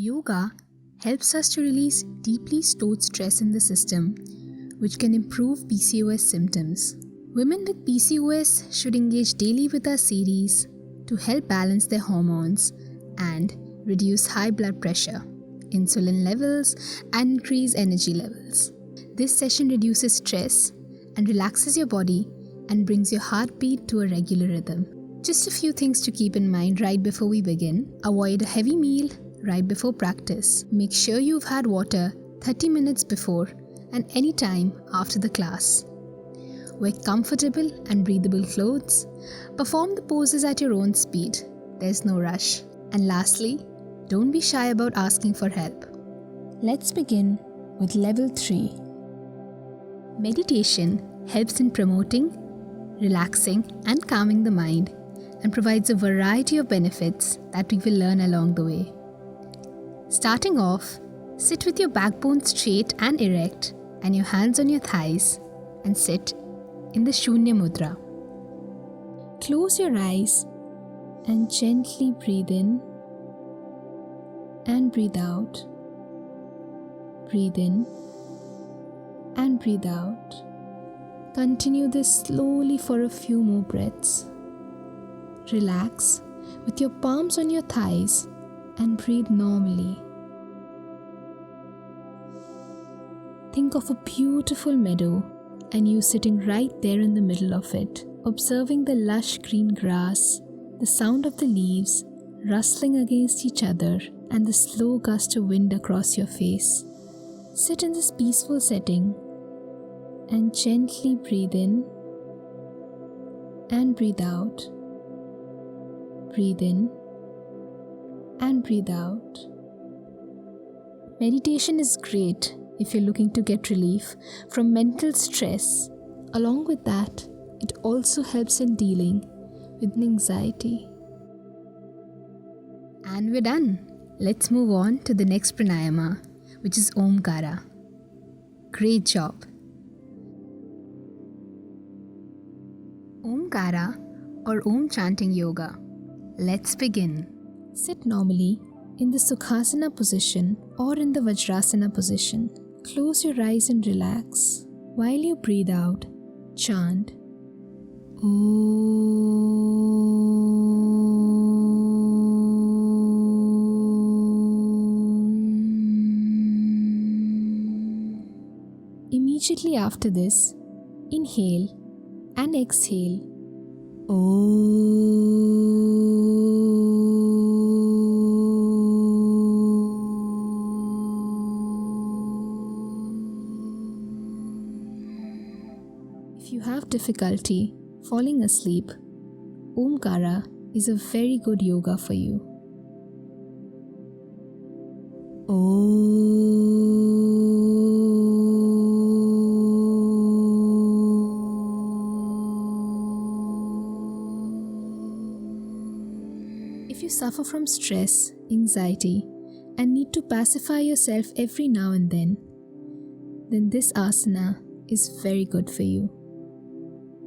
Yoga helps us to release deeply stored stress in the system, which can improve PCOS symptoms. Women with PCOS should engage daily with our series to help balance their hormones and reduce high blood pressure, insulin levels, and increase energy levels. This session reduces stress and relaxes your body and brings your heartbeat to a regular rhythm. Just a few things to keep in mind right before we begin. Avoid a heavy meal right before practice. Make sure you've had water 30 minutes before and any time after the class. Wear comfortable and breathable clothes. Perform the poses at your own speed. There's no rush. And lastly, don't be shy about asking for help. Let's begin with level 3. Meditation helps in promoting, relaxing, and calming the mind and provides a variety of benefits that we will learn along the way. Starting off, sit with your backbone straight and erect and your hands on your thighs and sit in the Shunya Mudra. Close your eyes and gently breathe in and breathe out. Breathe in and breathe out. Continue this slowly for a few more breaths. Relax with your palms on your thighs and breathe normally. Think of a beautiful meadow and you sitting right there in the middle of it, observing the lush green grass, the sound of the leaves rustling against each other, and the slow gust of wind across your face. Sit in this peaceful setting and gently breathe in and breathe out. Breathe in and breathe out. Meditation is great if you're looking to get relief from mental stress. Along with that, it also helps in dealing with anxiety. And we're done. Let's move on to the next pranayama, which is Omkara. Great job. Omkara or Om chanting yoga. Let's begin. Sit normally in the Sukhasana position or in the Vajrasana position. Close your eyes and relax. While you breathe out, chant Om. Immediately after this, inhale and exhale If you have difficulty falling asleep, Omkara is a very good yoga for you. If you suffer from stress, anxiety, and need to pacify yourself every now and then this asana is very good for you.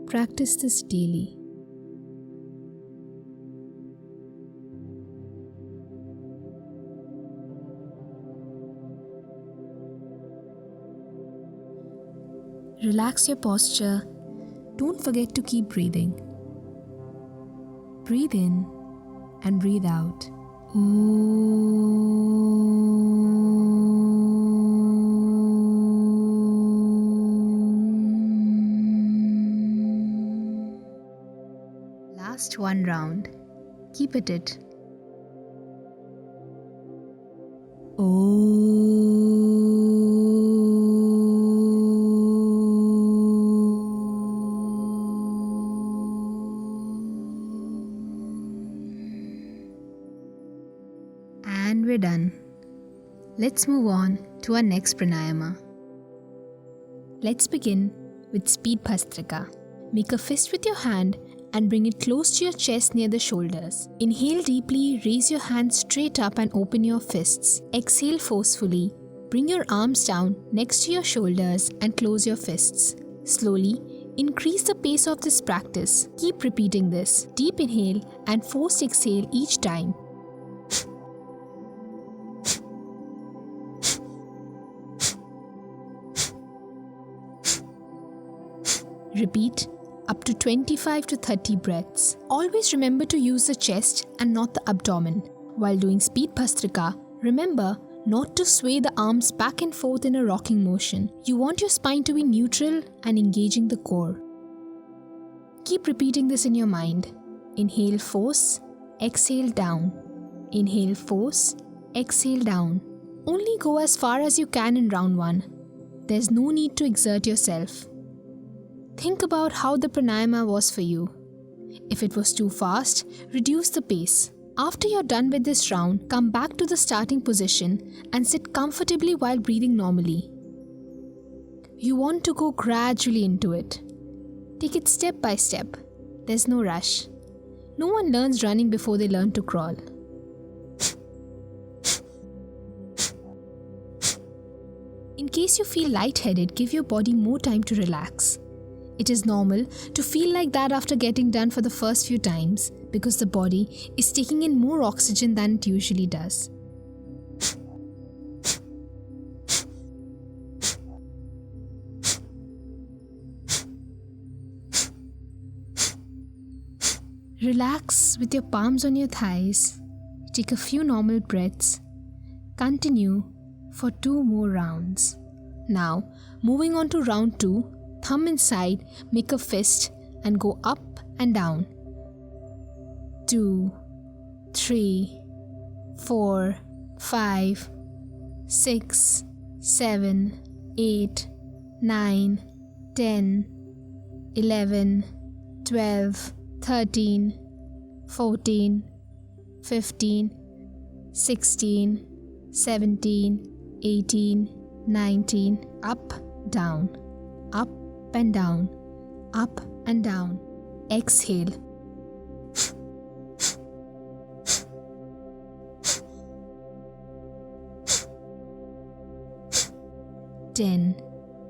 Practice this daily. Relax your posture. Don't forget to keep breathing. Breathe in and breathe out. Last one round. Keep at it. And we're done. Let's move on to our next pranayama. Let's begin with Speed Bhastrika. Make a fist with your hand and bring it close to your chest near the shoulders. Inhale deeply, raise your hands straight up and open your fists. Exhale forcefully. Bring your arms down next to your shoulders and close your fists. Slowly, increase the pace of this practice. Keep repeating this. Deep inhale and forced exhale each time. Repeat up to 25 to 30 breaths. Always remember to use the chest and not the abdomen. While doing speed Bhastrika, remember not to sway the arms back and forth in a rocking motion. You want your spine to be neutral and engaging the core. Keep repeating this in your mind. Inhale, force, exhale, down. Inhale, force, exhale, down. Only go as far as you can in round 1. There's no need to exert yourself. Think about how the pranayama was for you. If it was too fast, reduce the pace. After you're done with this round, come back to the starting position and sit comfortably while breathing normally. You want to go gradually into it. Take it step by step. There's no rush. No one learns running before they learn to crawl. In case you feel lightheaded, give your body more time to relax. It is normal to feel like that after getting done for the first few times because the body is taking in more oxygen than it usually does. Relax with your palms on your thighs. Take a few normal breaths. Continue for 2 more rounds. Now, moving on to round 2, thumb inside, make a fist and go up and down. 2, 3, 4, 5, 6, 7, 8, 9, 10, 11, 12, 13, 14, 15, 16, 17, 18, 19, up, down, up and down, up and down. Exhale. Ten,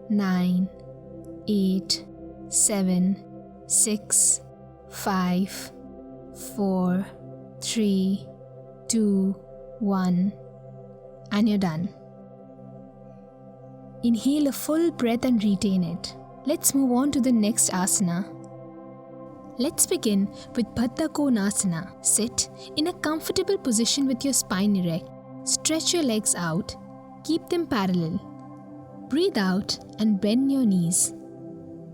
9, 8, 7, 6, 5, 4, 3, 2, 1. And you're done. Inhale a full breath and retain it. Let's move on to the next asana. Let's begin with Baddha Konasana. Sit in a comfortable position with your spine erect. Stretch your legs out. Keep them parallel. Breathe out and bend your knees.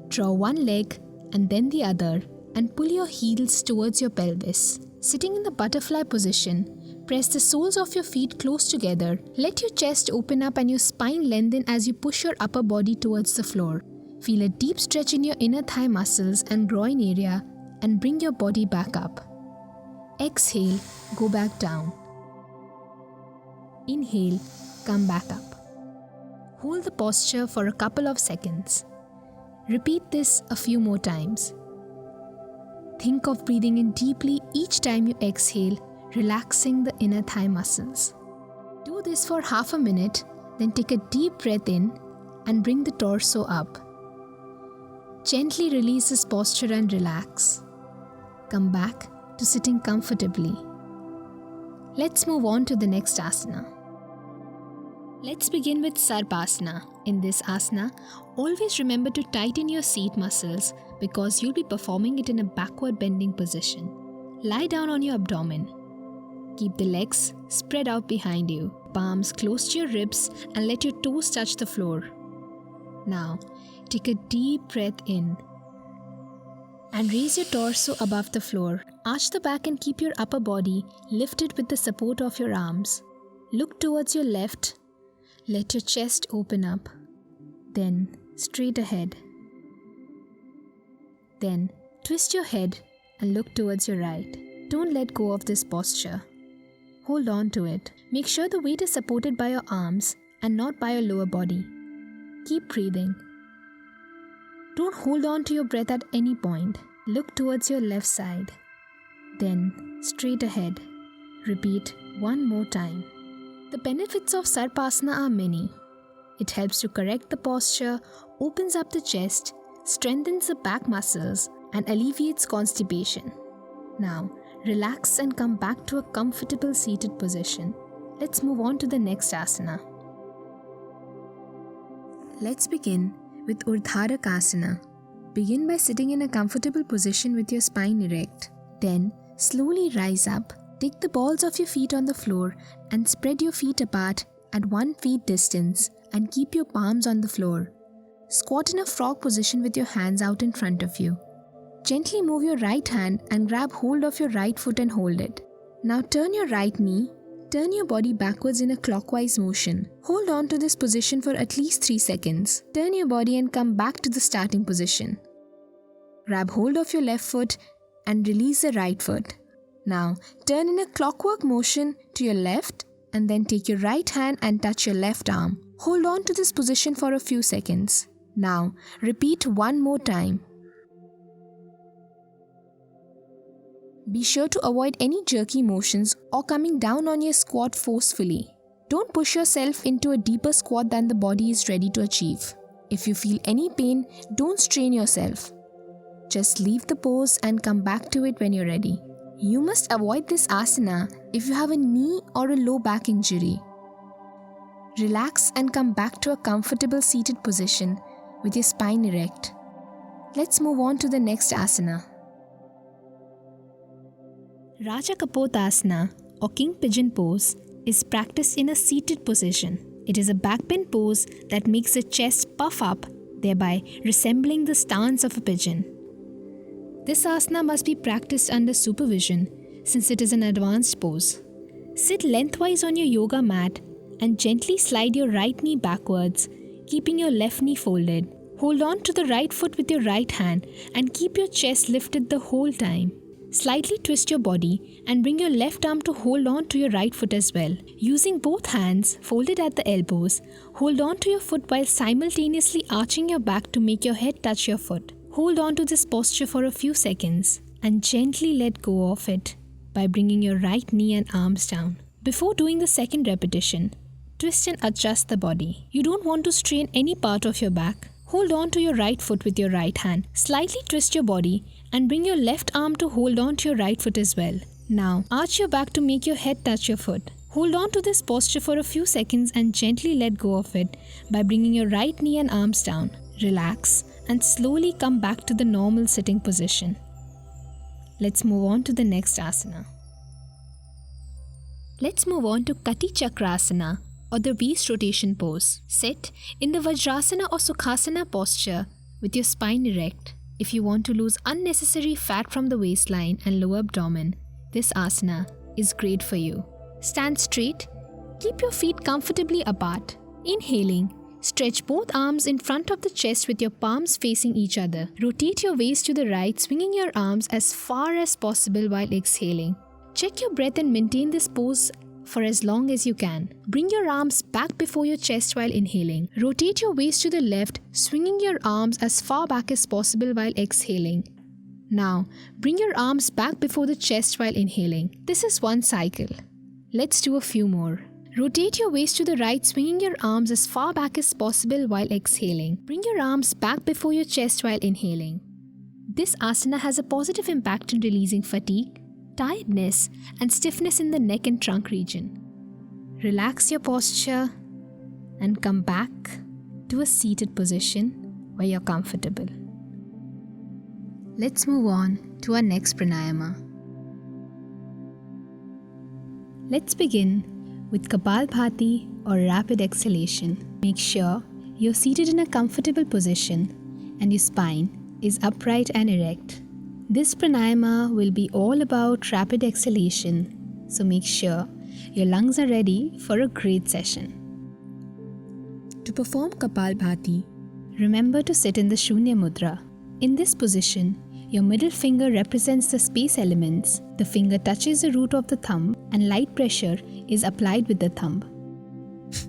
Draw one leg and then the other and pull your heels towards your pelvis. Sitting in the butterfly position, press the soles of your feet close together. Let your chest open up and your spine lengthen as you push your upper body towards the floor. Feel a deep stretch in your inner thigh muscles and groin area and bring your body back up. Exhale, go back down. Inhale, come back up. Hold the posture for a couple of seconds. Repeat this a few more times. Think of breathing in deeply each time you exhale, relaxing the inner thigh muscles. Do this for half a minute, then take a deep breath in and bring the torso up. Gently release this posture and relax. Come back to sitting comfortably. Let's move on to the next asana. Let's begin with Sarpasana. In this asana, always remember to tighten your seat muscles because you'll be performing it in a backward bending position. Lie down on your abdomen. Keep the legs spread out behind you, palms close to your ribs and let your toes touch the floor. Now, take a deep breath in and raise your torso above the floor. Arch the back and keep your upper body lifted with the support of your arms. Look towards your left. Let your chest open up. Then straight ahead. Then twist your head and look towards your right. Don't let go of this posture. Hold on to it. Make sure the weight is supported by your arms and not by your lower body. Keep breathing. Don't hold on to your breath at any point. Look towards your left side. Then straight ahead. Repeat one more time. The benefits of Sarpasana are many. It helps to correct the posture, opens up the chest, strengthens the back muscles, and alleviates constipation. Now, relax and come back to a comfortable seated position. Let's move on to the next asana. Let's begin with Urdhva Asana. Begin by sitting in a comfortable position with your spine erect. Then, slowly rise up. Take the balls of your feet on the floor and spread your feet apart at 1 feet distance and keep your palms on the floor. Squat in a frog position with your hands out in front of you. Gently move your right hand and grab hold of your right foot and hold it. Now turn your right knee. Turn your body backwards in a clockwise motion. Hold on to this position for at least 3 seconds. Turn your body and come back to the starting position. Grab hold of your left foot and release the right foot. Now, turn in a clockwork motion to your left and then take your right hand and touch your left arm. Hold on to this position for a few seconds. Now, repeat one more time. Be sure to avoid any jerky motions or coming down on your squat forcefully. Don't push yourself into a deeper squat than the body is ready to achieve. If you feel any pain, don't strain yourself. Just leave the pose and come back to it when you're ready. You must avoid this asana if you have a knee or a low back injury. Relax and come back to a comfortable seated position with your spine erect. Let's move on to the next asana. Raja Kapotasana or King Pigeon pose is practiced in a seated position. It is a backbend pose that makes the chest puff up, thereby resembling the stance of a pigeon. This asana must be practiced under supervision since it is an advanced pose. Sit lengthwise on your yoga mat and gently slide your right knee backwards, keeping your left knee folded. Hold on to the right foot with your right hand and keep your chest lifted the whole time. Slightly twist your body and bring your left arm to hold on to your right foot as well. Using both hands folded at the elbows, hold on to your foot while simultaneously arching your back to make your head touch your foot. Hold on to this posture for a few seconds and gently let go of it by bringing your right knee and arms down. Before doing the second repetition, twist and adjust the body. You don't want to strain any part of your back. Hold on to your right foot with your right hand. Slightly twist your body and bring your left arm to hold on to your right foot as well. Now, arch your back to make your head touch your foot. Hold on to this posture for a few seconds and gently let go of it by bringing your right knee and arms down. Relax and slowly come back to the normal sitting position. Let's move on to the next asana. Let's move on to Kati Chakrasana or the waist rotation pose. Sit in the Vajrasana or Sukhasana posture with your spine erect. If you want to lose unnecessary fat from the waistline and lower abdomen, this asana is great for you. Stand straight. Keep your feet comfortably apart. Inhaling, stretch both arms in front of the chest with your palms facing each other. Rotate your waist to the right, swinging your arms as far as possible while exhaling. Check your breath and maintain this pose for as long as you can. Bring your arms back before your chest while inhaling. Rotate your waist to the left, swinging your arms as far back as possible while exhaling. Now, bring your arms back before the chest while inhaling. This is one cycle. Let's do a few more. Rotate your waist to the right, swinging your arms as far back as possible while exhaling. Bring your arms back before your chest while inhaling. This asana has a positive impact in releasing fatigue, tiredness, and stiffness in the neck and trunk region. Relax your posture and come back to a seated position where you're comfortable. Let's move on to our next pranayama. Let's begin with Kapalbhati or rapid exhalation. Make sure you're seated in a comfortable position and your spine is upright and erect. This pranayama will be all about rapid exhalation, so make sure your lungs are ready for a great session. To perform Kapalbhati, remember to sit in the Shunya Mudra. In this position, your middle finger represents the space elements, the finger touches the root of the thumb, and light pressure is applied with the thumb.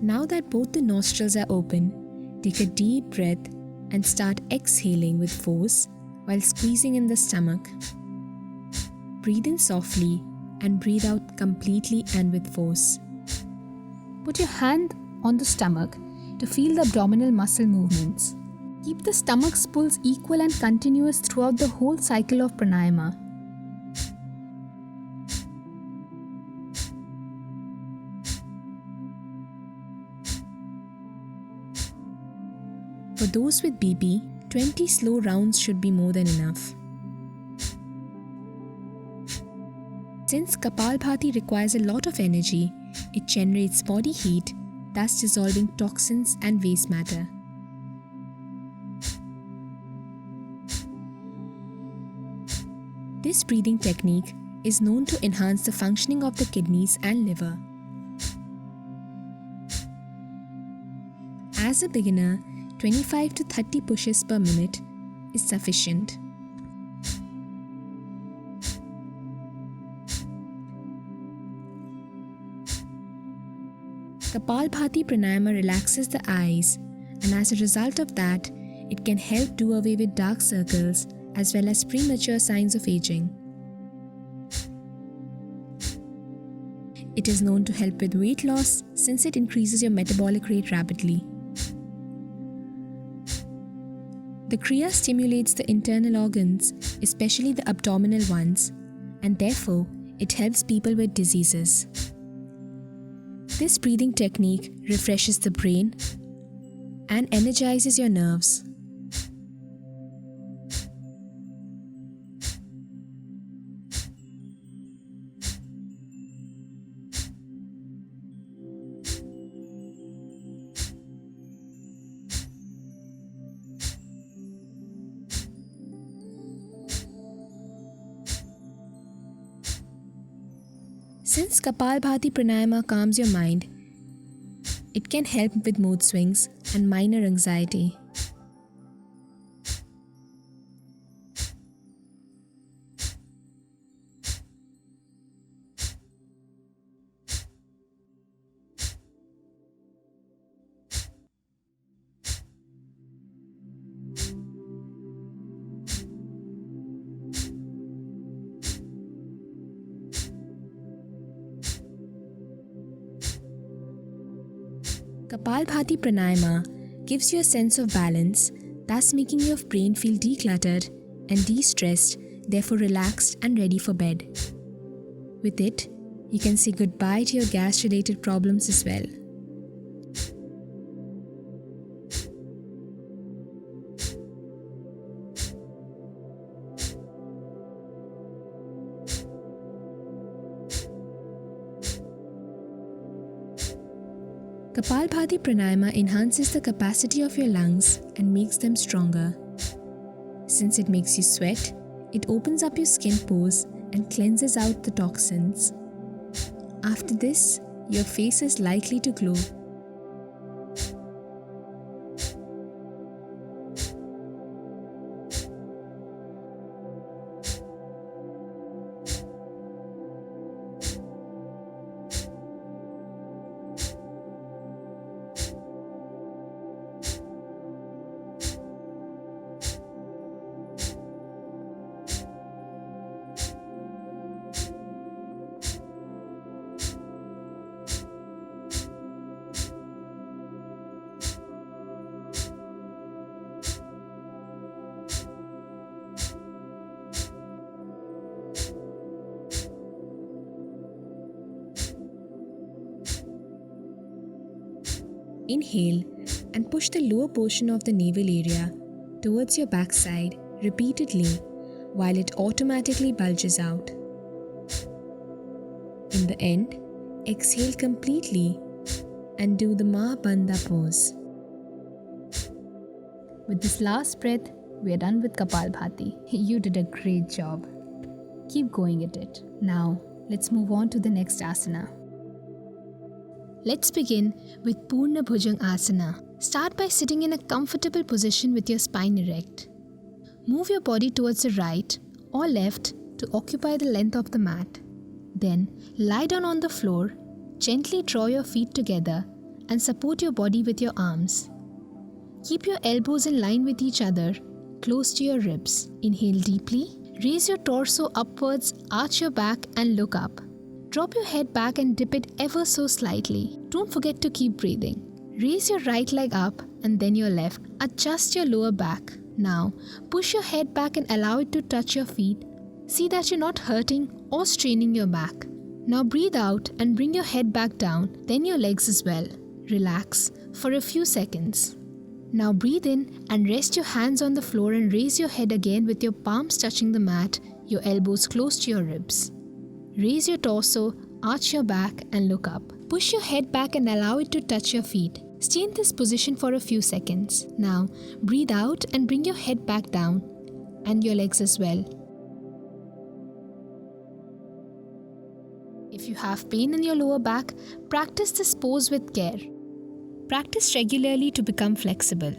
Now that both the nostrils are open, take a deep breath and start exhaling with force while squeezing in the stomach. Breathe in softly and breathe out completely and with force. Put your hand on the stomach to feel the abdominal muscle movements. Keep the stomach's pulse equal and continuous throughout the whole cycle of pranayama. For those with BP, 20 slow rounds should be more than enough. Since Kapalbhati requires a lot of energy, it generates body heat, thus dissolving toxins and waste matter. This breathing technique is known to enhance the functioning of the kidneys and liver. As a beginner, 25 to 30 pushes per minute is sufficient. Kapalbhati Pranayama relaxes the eyes, and as a result of that, it can help do away with dark circles as well as premature signs of aging. It is known to help with weight loss since it increases your metabolic rate rapidly. The Kriya stimulates the internal organs, especially the abdominal ones, and therefore it helps people with diseases. This breathing technique refreshes the brain and energizes your nerves. Since Kapalbhati Pranayama calms your mind, it can help with mood swings and minor anxiety. Kapalbhati Pranayama gives you a sense of balance, thus making your brain feel decluttered and de-stressed, therefore relaxed and ready for bed. With it, you can say goodbye to your gas-related problems as well. Kapalbhati Pranayama enhances the capacity of your lungs and makes them stronger. Since it makes you sweat, it opens up your skin pores and cleanses out the toxins. After this, your face is likely to glow. Inhale and push the lower portion of the navel area towards your backside repeatedly while it automatically bulges out. In the end, exhale completely and do the Mahabandha pose. With this last breath, we are done with Kapalbhati. You did a great job. Keep going at it. Now, let's move on to the next asana. Let's begin with Purna Bhujang Asana. Start by sitting in a comfortable position with your spine erect. Move your body towards the right or left to occupy the length of the mat. Then lie down on the floor, gently draw your feet together and support your body with your arms. Keep your elbows in line with each other, close to your ribs. Inhale deeply, raise your torso upwards, arch your back and look up. Drop your head back and dip it ever so slightly. Don't forget to keep breathing. Raise your right leg up and then your left. Adjust your lower back. Now, push your head back and allow it to touch your feet. See that you're not hurting or straining your back. Now breathe out and bring your head back down, then your legs as well. Relax for a few seconds. Now breathe in and rest your hands on the floor and raise your head again with your palms touching the mat, your elbows close to your ribs. Raise your torso, arch your back and look up. Push your head back and allow it to touch your feet. Stay in this position for a few seconds. Now breathe out and bring your head back down and your legs as well. If you have pain in your lower back, practice this pose with care. Practice regularly to become flexible.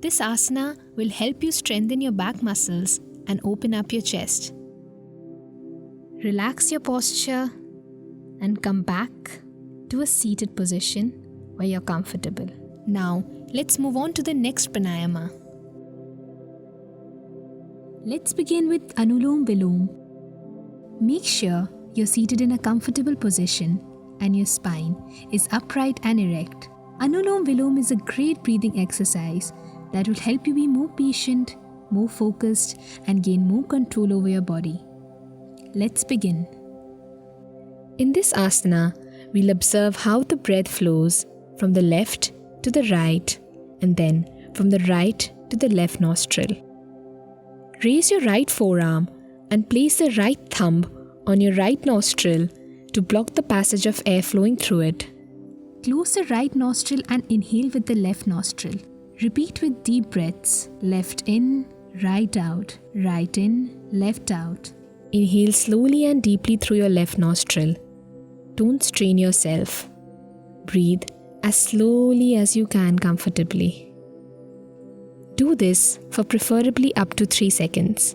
This asana will help you strengthen your back muscles and open up your chest. Relax your posture and come back to a seated position where you're comfortable. Now, let's move on to the next pranayama. Let's begin with Anulom Vilom. Make sure you're seated in a comfortable position and your spine is upright and erect. Anulom Vilom is a great breathing exercise that will help you be more patient, more focused, and gain more control over your body. Let's begin. In this asana, we'll observe how the breath flows from the left to the right and then from the right to the left nostril. Raise your right forearm and place the right thumb on your right nostril to block the passage of air flowing through it. Close the right nostril and inhale with the left nostril. Repeat with deep breaths. Left in, right out. Right in, left out. Inhale slowly and deeply through your left nostril. Don't strain yourself. Breathe as slowly as you can comfortably. Do this for preferably up to 3 seconds.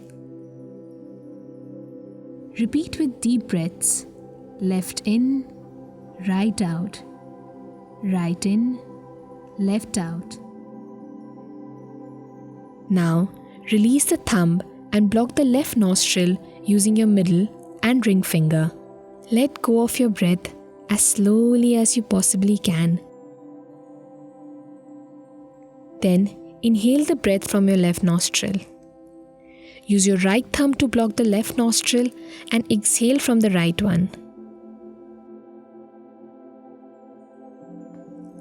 Repeat with deep breaths. Left in, right out. Right in, left out. Now, release the thumb and block the left nostril using your middle and ring finger. Let go of your breath as slowly as you possibly can. Then, inhale the breath from your left nostril. Use your right thumb to block the left nostril and exhale from the right one.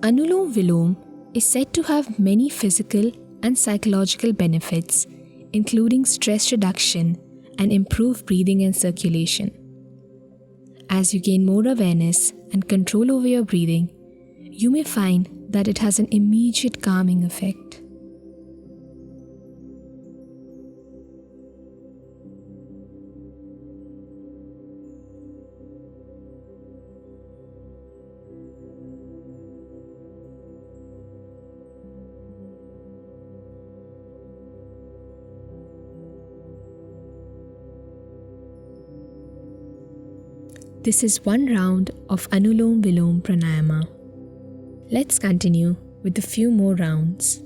Anulom Vilom is said to have many physical and psychological benefits, including stress reduction and improved breathing and circulation. As you gain more awareness and control over your breathing, you may find that it has an immediate calming effect. This is one round of Anulom Vilom Pranayama. Let's continue with a few more rounds.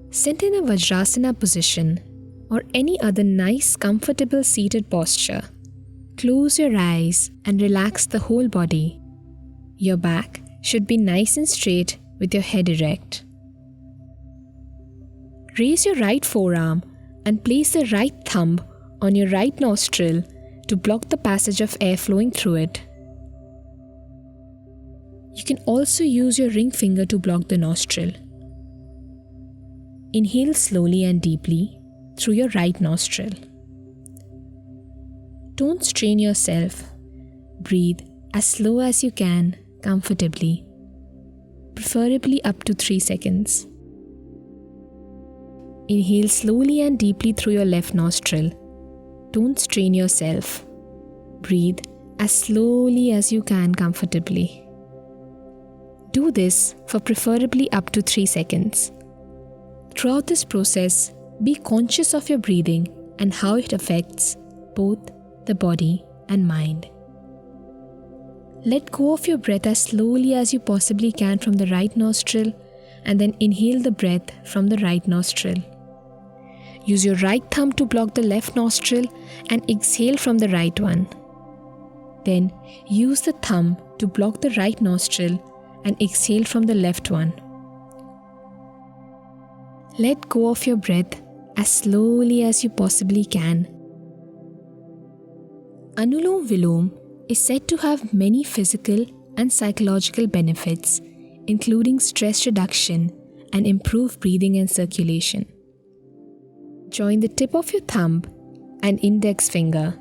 Sit in a Vajrasana position or any other nice, comfortable seated posture. Close your eyes and relax the whole body. Your back should be nice and straight with your head erect. Raise your right forearm and place the right thumb on your right nostril to block the passage of air flowing through it. You can also use your ring finger to block the nostril. Inhale slowly and deeply through your right nostril. Don't strain yourself. Breathe as slow as you can, comfortably, preferably up to 3 seconds. Inhale slowly and deeply through your left nostril. Don't strain yourself. Breathe as slowly as you can comfortably. Do this for preferably up to 3 seconds. Throughout this process, be conscious of your breathing and how it affects both the body and mind. Let go of your breath as slowly as you possibly can from the right nostril and then inhale the breath from the right nostril. Use your right thumb to block the left nostril and exhale from the right one. Then use the thumb to block the right nostril and exhale from the left one. Let go of your breath as slowly as you possibly can. Anulom Vilom is said to have many physical and psychological benefits, including stress reduction and improved breathing and circulation. Join the tip of your thumb and index finger.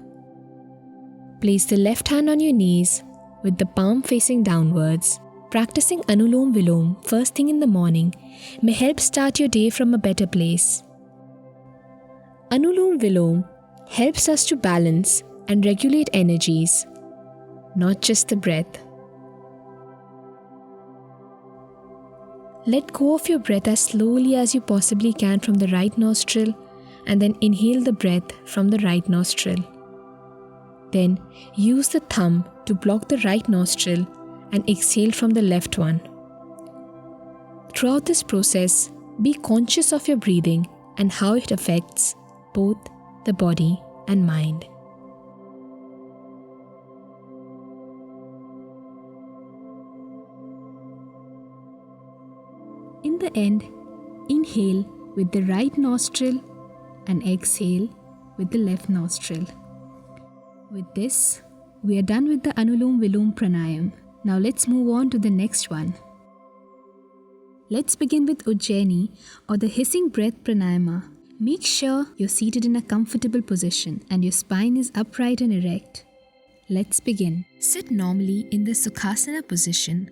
Place the left hand on your knees with the palm facing downwards. Practicing Anulom Vilom first thing in the morning may help start your day from a better place. Anulom Vilom helps us to balance and regulate energies, not just the breath. Let go of your breath as slowly as you possibly can from the right nostril and then inhale the breath from the right nostril. Then use the thumb to block the right nostril and exhale from the left one. Throughout this process, be conscious of your breathing and how it affects both the body and mind. In the end, inhale with the right nostril and exhale with the left nostril. With this, we are done with the Anulom Vilom Pranayam. Now let's move on to the next one. Let's begin with Ujjaini or the hissing breath pranayama. Make sure you're seated in a comfortable position and your spine is upright and erect. Let's begin. Sit normally in the Sukhasana position.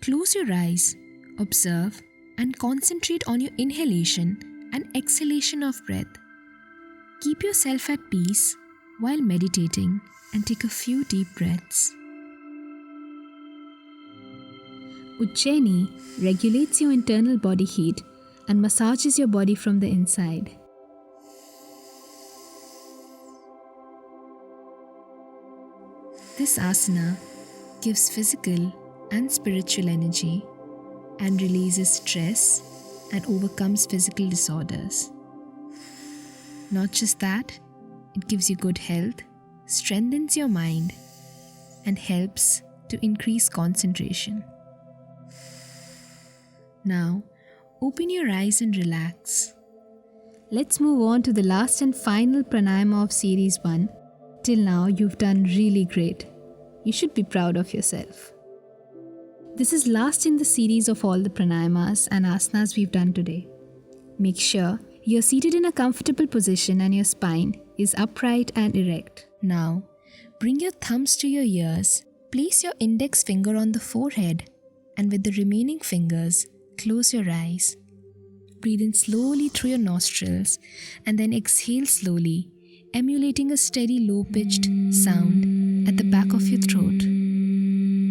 Close your eyes, observe and concentrate on your inhalation and exhalation of breath. Keep yourself at peace while meditating and take a few deep breaths. Ujjaini regulates your internal body heat and massages your body from the inside. This asana gives physical and spiritual energy and releases stress and overcomes physical disorders. Not just that, it gives you good health, strengthens your mind, and helps to increase concentration. Now, open your eyes and relax. Let's move on to the last and final pranayama of series 1. Till now, you've done really great. You should be proud of yourself. This is last in the series of all the pranayamas and asanas we've done today. Make sure you're seated in a comfortable position and your spine is upright and erect. Now, bring your thumbs to your ears, place your index finger on the forehead, and with the remaining fingers, close your eyes. Breathe in slowly through your nostrils and then exhale slowly, emulating a steady low-pitched sound at the back of your throat.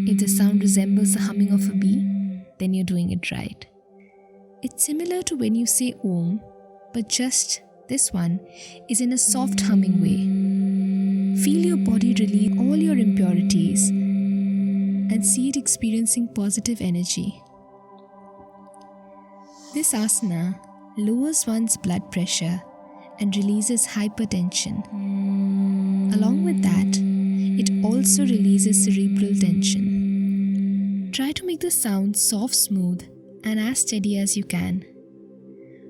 If the sound resembles the humming of a bee, then you're doing it right. It's similar to when you say Om, but just this one is in a soft humming way. Feel your body release all your impurities and see it experiencing positive energy. This asana lowers one's blood pressure and releases hypertension. Along with that, it also releases cerebral tension. Try to make the sound soft, smooth, and as steady as you can.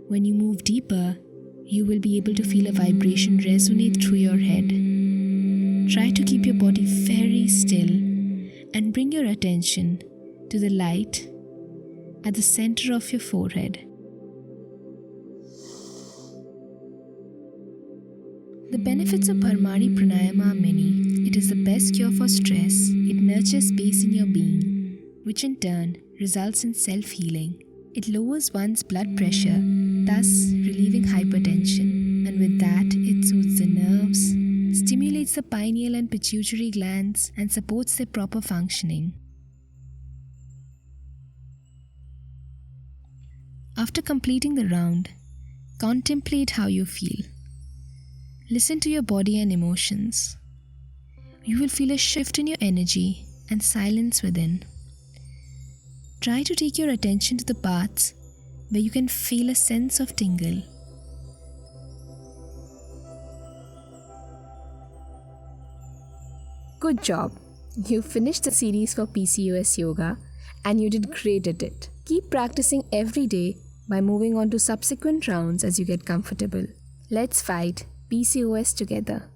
When you move deeper, you will be able to feel a vibration resonate through your head. Try to keep your body very still and bring your attention to the light at the center of your forehead. The benefits of Bharmari Pranayama are many. It is the best cure for stress. It nurtures space in your being, which in turn results in self-healing. It lowers one's blood pressure, thus relieving hypertension. And with that, it soothes the nerves, stimulates the pineal and pituitary glands, and supports their proper functioning. After completing the round, contemplate how you feel. Listen to your body and emotions. You will feel a shift in your energy and silence within. Try to take your attention to the parts where you can feel a sense of tingle. Good job! You finished the series for PCOS Yoga and you did great at it. Keep practicing every day by moving on to subsequent rounds as you get comfortable. Let's fight PCOS together.